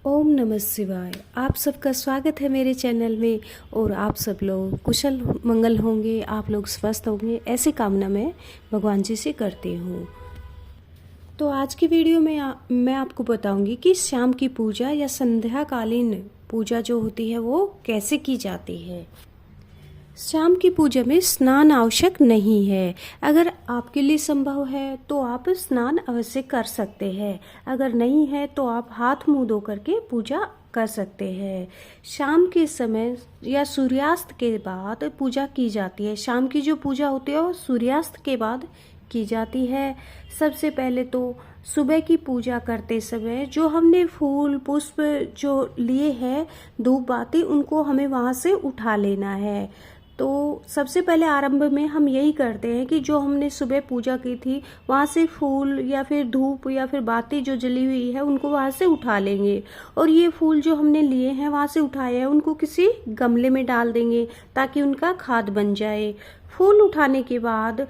ओम नमः शिवाय। आप सबका स्वागत है मेरे चैनल में और आप सब लोग कुशल मंगल होंगे, आप लोग स्वस्थ होंगे, ऐसी कामना मैं भगवान जी से करती हूँ। तो आज की वीडियो में मैं आपको बताऊंगी कि शाम की पूजा या संध्याकालीन पूजा जो होती है वो कैसे की जाती है। शाम की पूजा में स्नान आवश्यक नहीं है। अगर आपके लिए संभव है तो आप स्नान अवश्य कर सकते हैं, अगर नहीं है तो आप हाथ मुंह धो करके पूजा कर सकते हैं। शाम के समय या सूर्यास्त के बाद पूजा की जाती है। शाम की जो पूजा होती है वो सूर्यास्त के बाद की जाती है। सबसे पहले तो सुबह की पूजा करते समय जो हमने फूल पुष्प जो लिए हैं, धूप बाती, उनको हमें वहाँ से उठा लेना है। तो सबसे पहले आरंभ में हम यही करते हैं कि जो हमने सुबह पूजा की थी वहाँ से फूल या फिर धूप या फिर बाती जो जली हुई है उनको वहाँ से उठा लेंगे। और ये फूल जो हमने लिए हैं वहाँ से उठाए हैं उनको किसी गमले में डाल देंगे ताकि उनका खाद बन जाए। फूल उठाने के बाद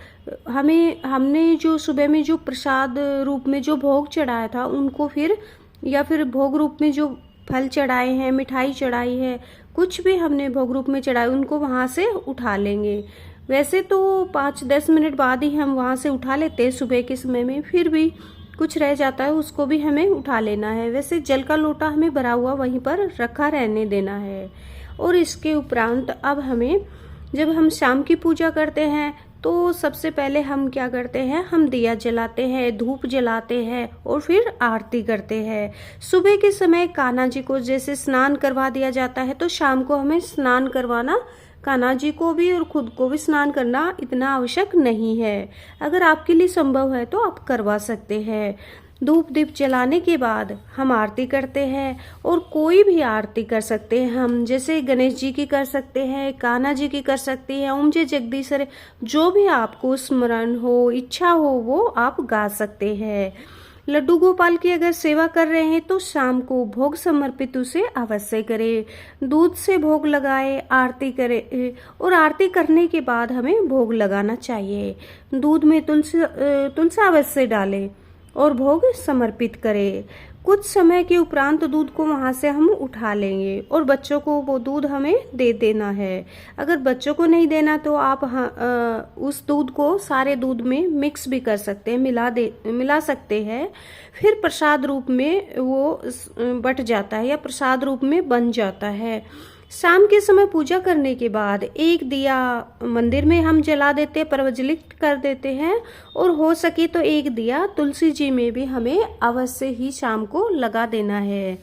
हमने जो सुबह में जो प्रसाद रूप में जो भोग चढ़ाया था उनको फिर या फिर भोग रूप में जो फल चढ़ाए हैं, मिठाई चढ़ाई है, कुछ भी हमने भोग रूप में चढ़ाए उनको वहाँ से उठा लेंगे। वैसे तो 5-10 मिनट बाद ही हम वहाँ से उठा लेते हैं सुबह के समय में, फिर भी कुछ रह जाता है उसको भी हमें उठा लेना है। वैसे जल का लोटा हमें भरा हुआ वहीं पर रखा रहने देना है। और इसके उपरांत अब जब हम शाम की पूजा करते हैं तो सबसे पहले हम क्या करते हैं, हम दिया जलाते हैं, धूप जलाते हैं और फिर आरती करते हैं। सुबह के समय कान्हा जी को जैसे स्नान करवा दिया जाता है तो शाम को हमें स्नान करवाना, कान्हा जी को भी और खुद को भी स्नान करना इतना आवश्यक नहीं है। अगर आपके लिए संभव है तो आप करवा सकते हैं। धूप दीप जलाने के बाद हम आरती करते हैं और कोई भी आरती कर सकते हैं हम, जैसे गणेश जी की कर सकते हैं, कान्हा जी की कर सकते हैं, ओम जय जगदीश्वर, जो भी आपको स्मरण हो, इच्छा हो वो आप गा सकते हैं। लड्डू गोपाल की अगर सेवा कर रहे हैं तो शाम को भोग समर्पित उसे अवश्य करें। दूध से भोग लगाए, आरती करें और आरती करने के बाद हमें भोग लगाना चाहिए। दूध में तुलसी अवश्य डालें और भोग समर्पित करें। कुछ समय के उपरांत दूध को वहां से हम उठा लेंगे और बच्चों को वो दूध हमें दे देना है। अगर बच्चों को नहीं देना तो आप उस दूध को सारे दूध में मिक्स भी कर सकते हैं, मिला सकते हैं। फिर प्रसाद रूप में वो बट जाता है या प्रसाद रूप में बन जाता है। शाम के समय पूजा करने के बाद एक दिया मंदिर में हम जला देते हैं, प्रज्वलित कर देते हैं और हो सके तो एक दिया तुलसी जी में भी हमें अवश्य ही शाम को लगा देना है।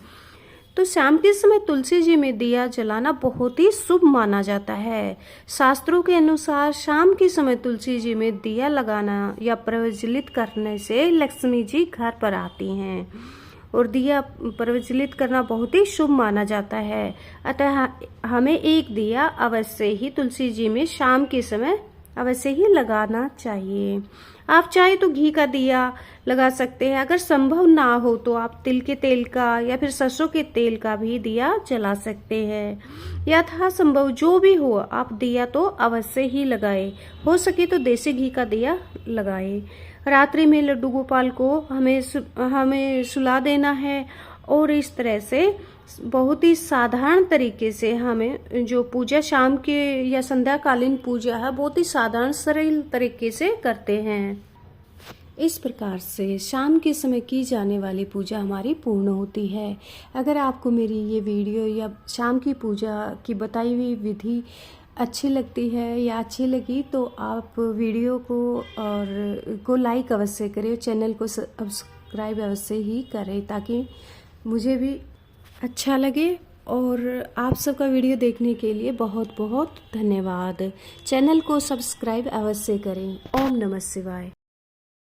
तो शाम के समय तुलसी जी में दिया जलाना बहुत ही शुभ माना जाता है। शास्त्रों के अनुसार शाम के समय तुलसी जी में दिया लगाना या प्रज्वलित करने से लक्ष्मी जी घर पर आती हैं और दिया प्रज्वलित करना बहुत ही शुभ माना जाता है। अतः हमें एक दिया अवश्य ही तुलसी जी में शाम के समय अवश्य ही लगाना चाहिए। आप चाहे तो घी का दिया लगा सकते हैं, अगर संभव ना हो तो आप तिल के तेल का या फिर सरसों के तेल का भी दिया जला सकते हैं। यथा संभव जो भी हो आप दिया तो अवश्य ही लगाए, हो सके तो देसी घी का दिया लगाए। रात्रि में लड्डू गोपाल को हमें सुला देना है और इस तरह से बहुत ही साधारण तरीके से हमें जो पूजा शाम के या संध्याकालीन पूजा है बहुत ही साधारण सरल तरीके से करते हैं। इस प्रकार से शाम के समय की जाने वाली पूजा हमारी पूर्ण होती है। अगर आपको मेरी ये वीडियो या शाम की पूजा की बताई हुई विधि अच्छी लगती है या अच्छी लगी तो आप वीडियो को लाइक अवश्य करें, चैनल को सब्सक्राइब अवश्य ही करें ताकि मुझे भी अच्छा लगे। और आप सबका वीडियो देखने के लिए बहुत बहुत धन्यवाद। चैनल को सब्सक्राइब अवश्य करें। ओम नमः शिवाय।